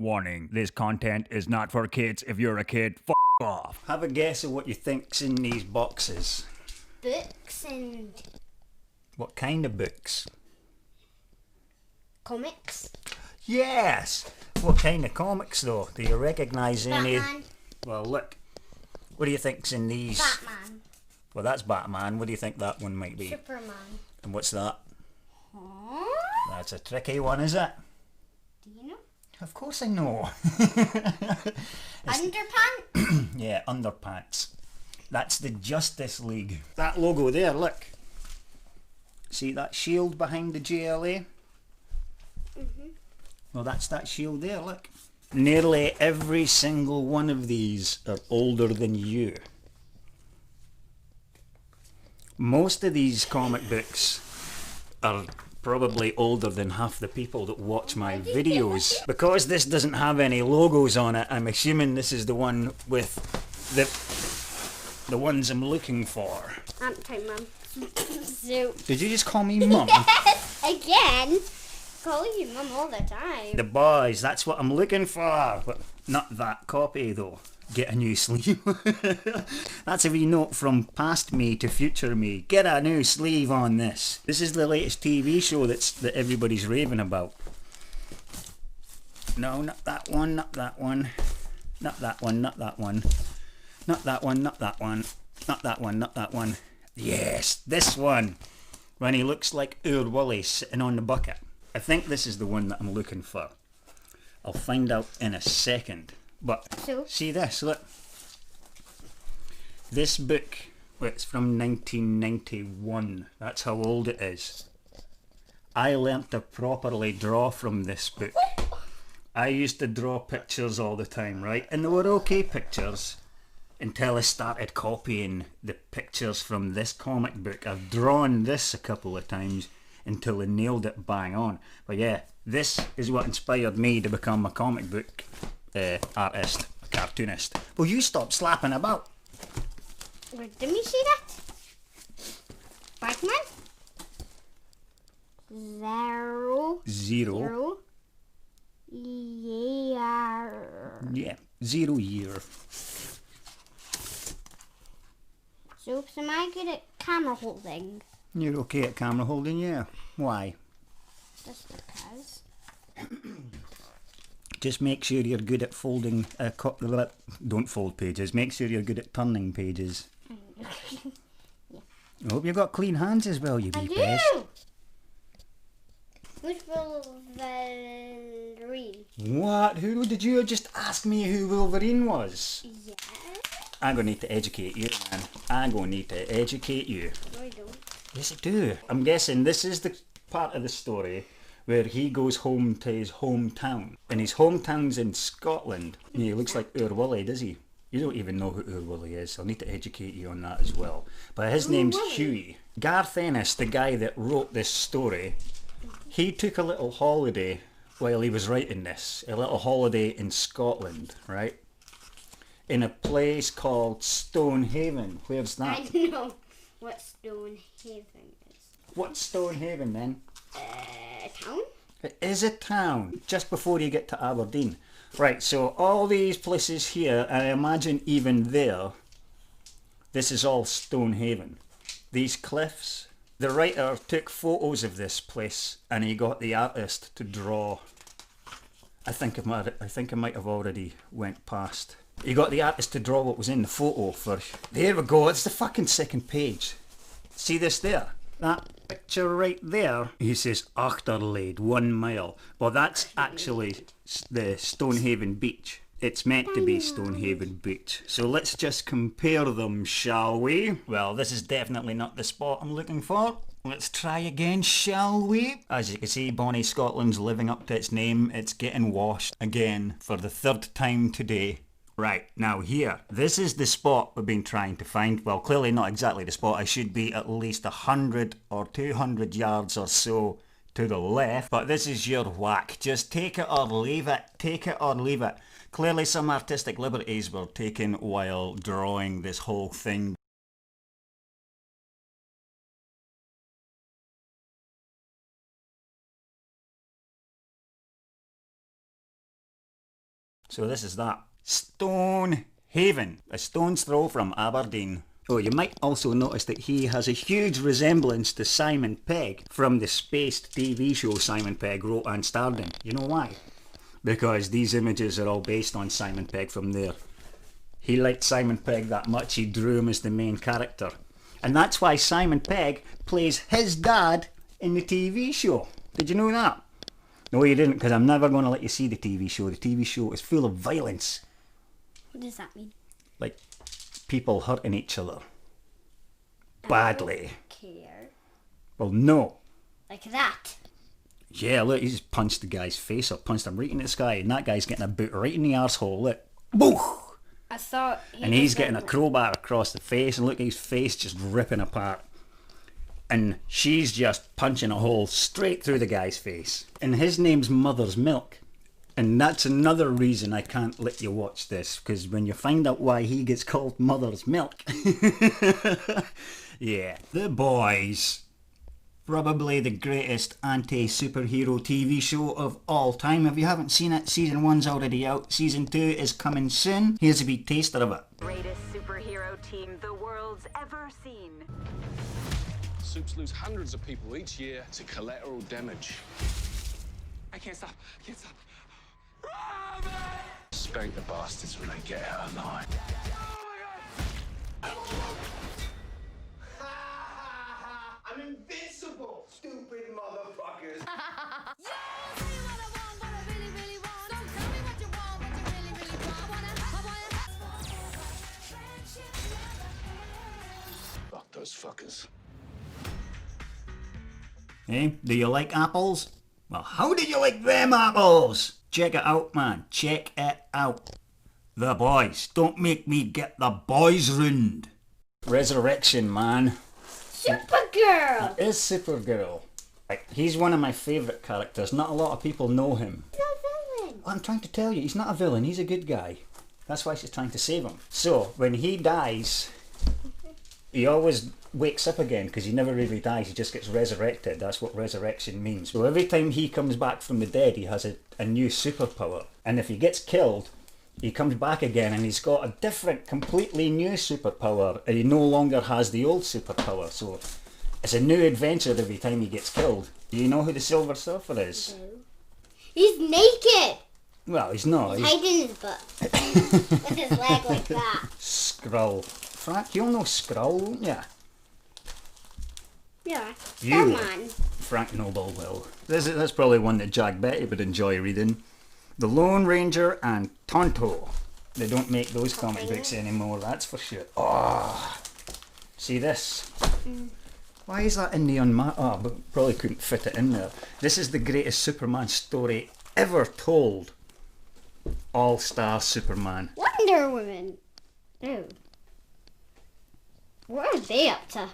Warning, this content is not for kids. If you're a kid, f off. Have a guess of what you think's in these boxes. Books and What kind of books? comics. Yes! What kind of comics though? Do you recognise any? Batman. Well, look. What do you think's in these? Batman. Well, that's Batman. What do you think that one might be? Superman. And what's that? Huh? That's a tricky one, is it? Do you know? Of course I know. Underpants? Yeah, underpants. That's the Justice League. That logo there, look. See that shield behind the JLA? Well, that's that shield there, look. Nearly every single one of these are older than you. Most of these comic books are probably older than half the people that watch my videos. Because this doesn't have any logos on it, I'm assuming this is the one with the ones I'm looking for. Okay, Mum. So, Did you just call me Mum? again, call you Mum all the time. The boys, that's what I'm looking for. But not that copy though. Get a new sleeve. That's a wee note from past me to future me. Get a new sleeve on this. This is the latest TV show that everybody's raving about. No, not that one, not that one. Not that one, not that one. Not that one, not that one. Not that one, not that one. Yes, this one. When he looks like Ur Wully sitting on the bucket. I think this is the one that I'm looking for. I'll find out in a second. But So? see this, look. This book, well, it's from 1991. That's how old it is. I learnt to properly draw from this book. I used to draw pictures all the time, right? And they were okay pictures until I started copying the pictures from this comic book. I've drawn this a couple of times until I nailed it bang on. But yeah, this is what inspired me to become a comic book artist, a cartoonist. Will you stop slapping about? Wait, did we see that? Batman? Zero. Zero. Yeah. Yeah, 0 year. So, am I good at camera holding? You're okay at camera holding, yeah. Why? Just because. Just make sure you're good at folding, don't fold pages, make sure you're good at turning pages. Yeah. I hope you've got clean hands as well, you I wee do! pest. Who's Wolverine? What? Who did you just ask me who Wolverine was? Yeah. I'm going to need to educate you, man. I'm going to need to educate you. No, I don't. Yes, I do. I'm guessing this is the part of the story where he goes home to his hometown. And his hometown's in Scotland. Yeah, he looks like Ur Wully, does he? You don't even know who Ur Wully is. I'll need to educate you on that as well. But his name's Hughie. Garth Ennis, the guy that wrote this story, he took a little holiday while he was writing this. A little holiday in Scotland, right? In a place called Stonehaven. Where's that? I know what Stonehaven is. What's Stonehaven then? Town? It is a town, just before you get to Aberdeen. Right, so all these places here, and I imagine even there, this is all Stonehaven. These cliffs. The writer took photos of this place and he got the artist to draw. I think I might have already went past. He got the artist to draw what was in the photo for... There we go, it's the fucking second page. See this there? That picture right there, he says Achterlade, 1 mile. Well, that's actually the Stonehaven beach. It's meant to be Stonehaven beach. So let's just compare them, shall we? Well, this is definitely not the spot I'm looking for. Let's try again, shall we? As you can see, Bonnie Scotland's living up to its name. It's getting washed again for the 3rd time today. Right, now here, this is the spot we've been trying to find. Well, clearly not exactly the spot. I should be at least 100 or 200 yards or so to the left. But this is your whack. Just take it or leave it. Take it or leave it. Clearly some artistic liberties were taken while drawing this whole thing. So this is that. Stonehaven, a stone's throw from Aberdeen. Oh, you might also notice that he has a huge resemblance to Simon Pegg from the spaced TV show Simon Pegg wrote and starred in. You know why? Because these images are all based on Simon Pegg from there. He liked Simon Pegg that much, he drew him as the main character. And that's why Simon Pegg plays his dad in the TV show. Did you know that? No, you didn't, because I'm never going to let you see the TV show. The TV show is full of violence. What does that mean? Like, people hurting each other. Badly. Care. Well, no. Like that. Yeah, look, he just punched the guy's face up, punched him right in the sky, and that guy's getting a boot right in the arsehole. Look. Boof! I thought And he's getting a crowbar across the face, and look at his face just ripping apart. And she's just punching a hole straight through the guy's face. And his name's Mother's Milk. And that's another reason I can't let you watch this, because when you find out why he gets called Mother's Milk. Yeah. The Boys. Probably the greatest anti-superhero TV show of all time. If you haven't seen it, season 1's already out. Season 2 is coming soon. Here's a wee taster of it. Greatest superhero team the world's ever seen. Soups lose hundreds of people each year to collateral damage. I can't stop. I can't stop. Spank the bastards when they get out of line. I'm invincible, stupid motherfuckers. Fuck those fuckers. Hey, do you like apples? Well, how do you like them apples? Check it out, man. Check it out. The Boys. Don't make me get the boys ruined. Resurrection, man. Supergirl! That is Supergirl. Like, he's one of my favourite characters. Not a lot of people know him. He's a villain. I'm trying to tell you, he's not a villain. He's a good guy. That's why she's trying to save him. So, when he dies, he always wakes up again, because he never really dies. He just gets resurrected. That's what resurrection means. So every time he comes back from the dead, he has a new superpower. And if he gets killed, he comes back again and he's got a different, completely new superpower. And he no longer has the old superpower. So it's a new adventure every time he gets killed. Do you know who the Silver Surfer is? No. He's naked! Well, he's not. He's hiding his butt. With his leg like that. Skrull. Frank, you'll know Skrull, won't you? Yeah. You Come will. on. Frank Noble will. That's probably one that Jack Betty would enjoy reading. The Lone Ranger and Tonto. They don't make those comic books anymore, that's for sure. Oh, see this? Why is that in the Oh, but probably couldn't fit it in there. This is the greatest Superman story ever told. All-Star Superman. Wonder Woman. Oh. What are they up to?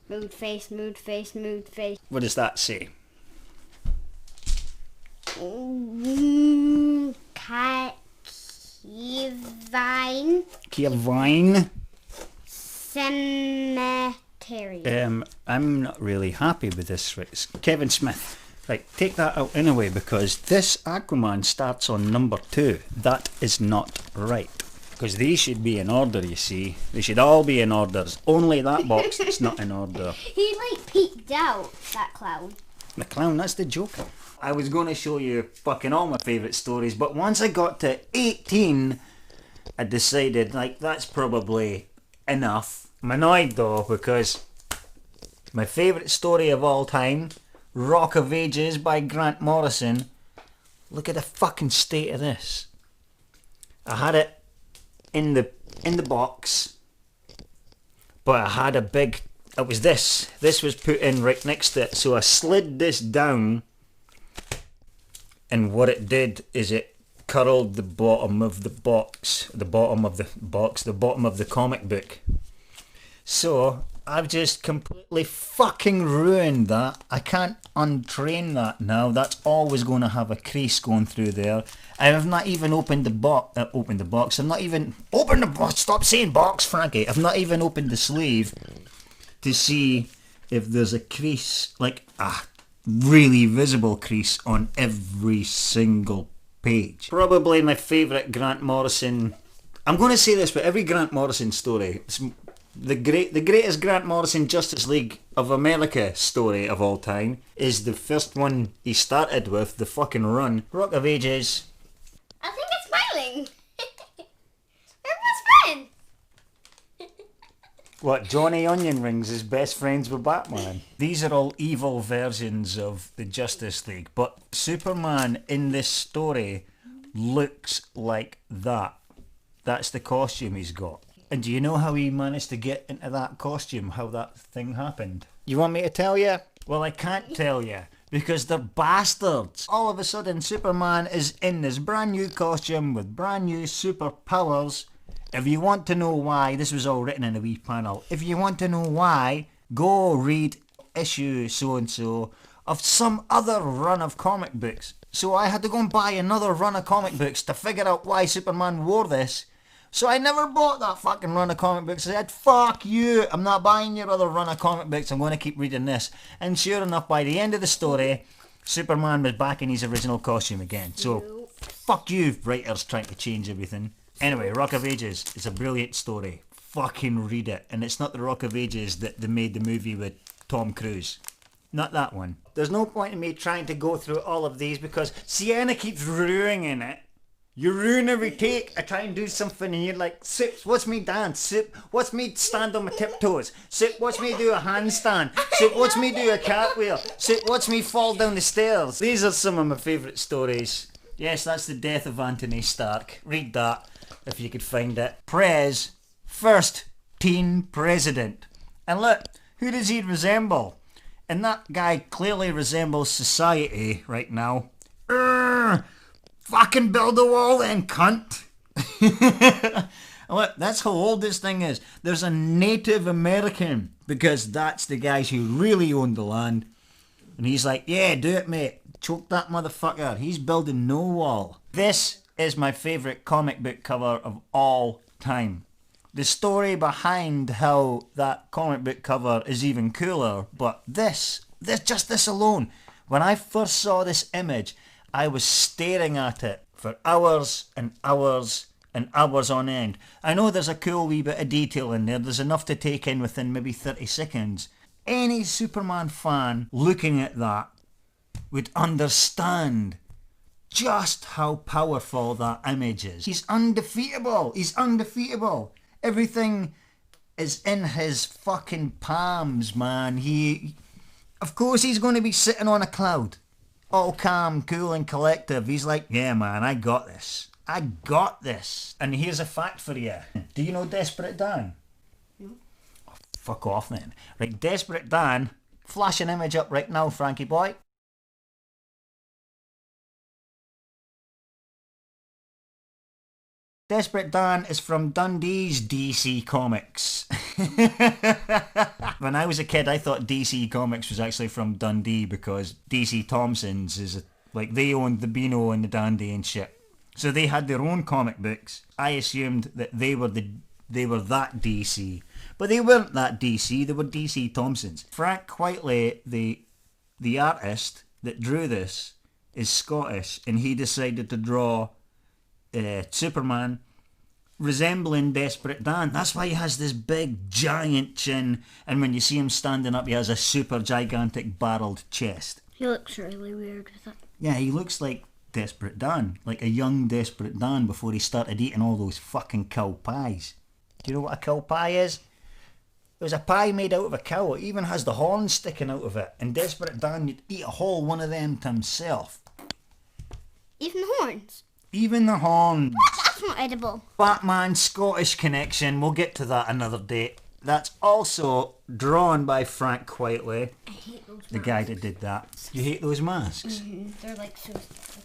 Mood face, mood face, mood face. What does that say? Kevine Kevine? Cemetery. I'm not really happy with this. Right, it's Kevin Smith. Right, take that out anyway, because this Aquaman starts on number 2. That is not right. Because these should be in order, you see. They should all be in order. It's only that box that's not in order. He like peeked out, that clown. The clown, that's the Joker. I was going to show you fucking all my favourite stories, but once I got to 18, I decided, like, that's probably enough. I'm annoyed though, because my favourite story of all time, Rock of Ages by Grant Morrison. Look at the fucking state of this. I had it in the box, but I had a big, it was this was put in right next to it, so I slid this down, and what it did is it curled the bottom of the box, the bottom of the comic book. So I've just completely fucking ruined that. I can't untrain that now. That's always going to have a crease going through there. I have not even opened the box. I've not even opened the box. Stop saying box, Frankie. I've not even opened the sleeve to see if there's a crease, like a really visible crease on every single page. Probably my favourite Grant Morrison. I'm going to say this, but every Grant Morrison story, it's the greatest Grant Morrison Justice League of America story of all time is the first one he started with, the fucking run. Rock of Ages. I think it's smiling. We're best friends. What, Johnny Onion Rings is best friends with Batman? These are all evil versions of the Justice League, but Superman in this story looks like that. That's the costume he's got. And do you know how he managed to get into that costume? How that thing happened? You want me to tell you? Well, I can't tell you. Because they're bastards. All of a sudden, Superman is in this brand new costume with brand new superpowers. If you want to know why, this was all written in a wee panel. If you want to know why, go read issue so-and-so of some other run of comic books. So I had to go and buy another run of comic books to figure out why Superman wore this. So I never bought that fucking run of comic books. I said, fuck you, I'm not buying your other run of comic books, I'm going to keep reading this. And sure enough, by the end of the story, Superman was back in his original costume again. So, fuck you, writers trying to change everything. Anyway, Rock of Ages is a brilliant story. Fucking read it. And it's not the Rock of Ages that they made the movie with Tom Cruise. Not that one. There's no point in me trying to go through all of these because Sienna keeps ruining it. You ruin every take. I try and do something and you're like, Sips, watch me dance. Sip, watch me stand on my tiptoes. Sip, watch me do a handstand. Sip, watch me do a cartwheel. Sip, watch me fall down the stairs. These are some of my favourite stories. Yes, that's the death of Anthony Stark. Read that if you could find it. Prez, first teen president. And look, who does he resemble? And that guy clearly resembles society right now. Fucking build a wall then, cunt. Look, that's how old this thing is. There's a Native American, because that's the guys who really owned the land. And he's like, yeah, do it, mate. Choke that motherfucker. He's building no wall. This is my favourite comic book cover of all time. The story behind how that comic book cover is even cooler, but this alone, when I first saw this image, I was staring at it for hours and hours and hours on end. I know there's a cool wee bit of detail in there. There's enough to take in within maybe 30 seconds. Any Superman fan looking at that would understand just how powerful that image is. He's undefeatable. He's undefeatable. Everything is in his fucking palms, man. Of course he's going to be sitting on a cloud. All calm, cool and collective. He's like, yeah man, I got this. I got this. And here's a fact for you. Do you know Desperate Dan? No. Oh, fuck off then. Right, Desperate Dan. Flash an image up right now, Frankie boy. Desperate Dan is from Dundee's DC Comics. When I was a kid, I thought DC Comics was actually from Dundee because DC Thompson's is like they owned the Beano and the Dandy and shit. So they had their own comic books. I assumed that they were that DC, but they weren't that DC. They were DC Thompson's. Frank Whiteley, the artist that drew this, is Scottish, and he decided to draw Superman resembling Desperate Dan. That's why he has this big giant chin, and when you see him standing up he has a super gigantic barreled chest. He looks really weird with it. Yeah, he looks like Desperate Dan, like a young Desperate Dan before he started eating all those fucking cow pies. Do you know what a cow pie is? There's a pie made out of a cow. It even has the horns sticking out of it, and Desperate Dan would eat a whole one of them to himself. Even the horns? Even the horns. What? That's not edible. Batman Scottish connection. We'll get to that another day. That's also drawn by Frank Whiteley. I hate those masks. The guy that did that. You hate those masks? Mm-hmm. They're like so stupid.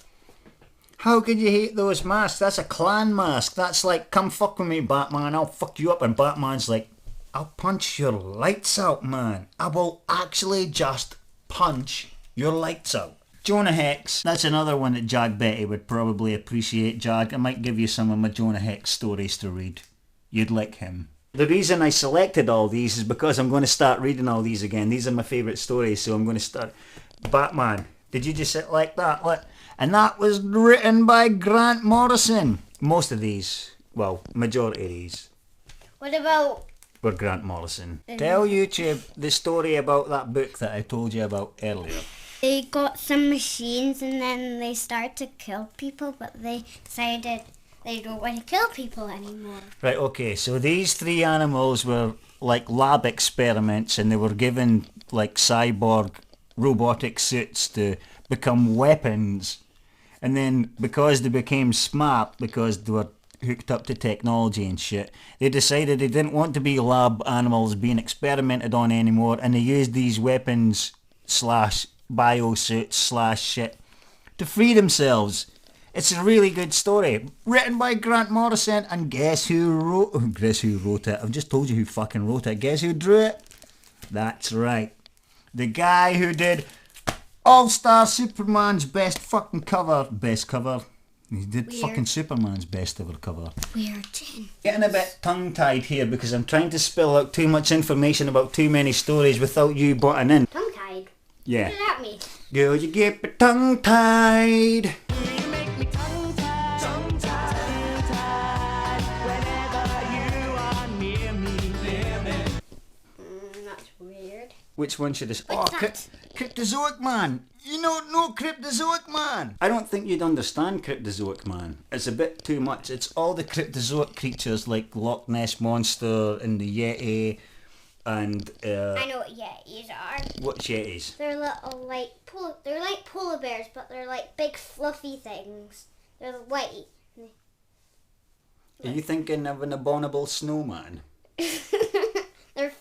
How could you hate those masks? That's a clan mask. That's like, come fuck with me, Batman. I'll fuck you up. And Batman's like, I'll punch your lights out, man. I will actually just punch your lights out. Jonah Hex, that's another one that Jag Betty would probably appreciate. Jag, I might give you some of my Jonah Hex stories to read. You'd like him. The reason I selected all these is because I'm going to start reading all these again. These are my favourite stories, so I'm going to start. Batman. Did you just sit like that? Look. And that was written by Grant Morrison. Most of these, well, majority of these What about... were Grant Morrison. Tell YouTube the story about that book that I told you about earlier. They got some machines and then they started to kill people, but they decided they don't want to kill people anymore. Right, okay, so these three animals were like lab experiments and they were given like cyborg robotic suits to become weapons. And then because they became smart, because they were hooked up to technology and shit, they decided they didn't want to be lab animals being experimented on anymore, and they used these weapons slash biosuits slash shit to free themselves. It's a really good story, written by Grant Morrison, and guess who wrote it? I've just told you who fucking wrote it. Guess who drew it? That's right, the guy who did All-Star Superman's best cover. He did Weird. fucking Superman's best ever cover. Weird. Getting a bit tongue-tied here because I'm trying to spill out too much information about too many stories without you butting in. Tongue-tied? Yeah. What does that mean? Girl, you get me tongue-tied. That's weird. Which one should I... What's that? Cryptozoic Man. You don't know Cryptozoic Man. I don't think you'd understand Cryptozoic Man. It's a bit too much. It's all the cryptozoic creatures like Loch Ness Monster and the Yeti and... I know what Yetis are. What's Yetis? They're little they're like polar bears, but they're like big fluffy things. They're white. Are you thinking of an abominable snowman? They're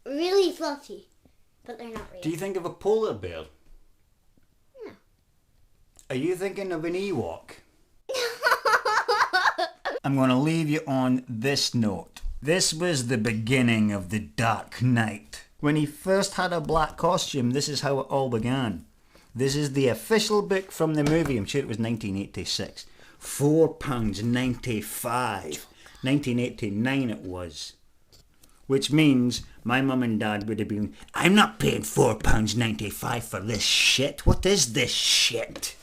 really fluffy, but they're not real. Do you think of a polar bear? No. Are you thinking of an Ewok? I'm going to leave you on this note. This was the beginning of the Dark Knight. When he first had a black costume, this is how it all began. This is the official book from the movie. I'm sure it was 1986. £4.95. 1989 it was. Which means my mum and dad would have been, I'm not paying £4.95 for this shit. What is this shit?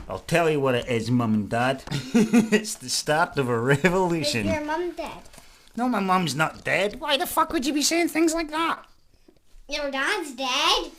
I'll tell you what it is, mum and dad. It's the start of a Is revolution. your mum dead? No, my mum's not dead. Why the fuck would you be saying things like that? Your dad's dead?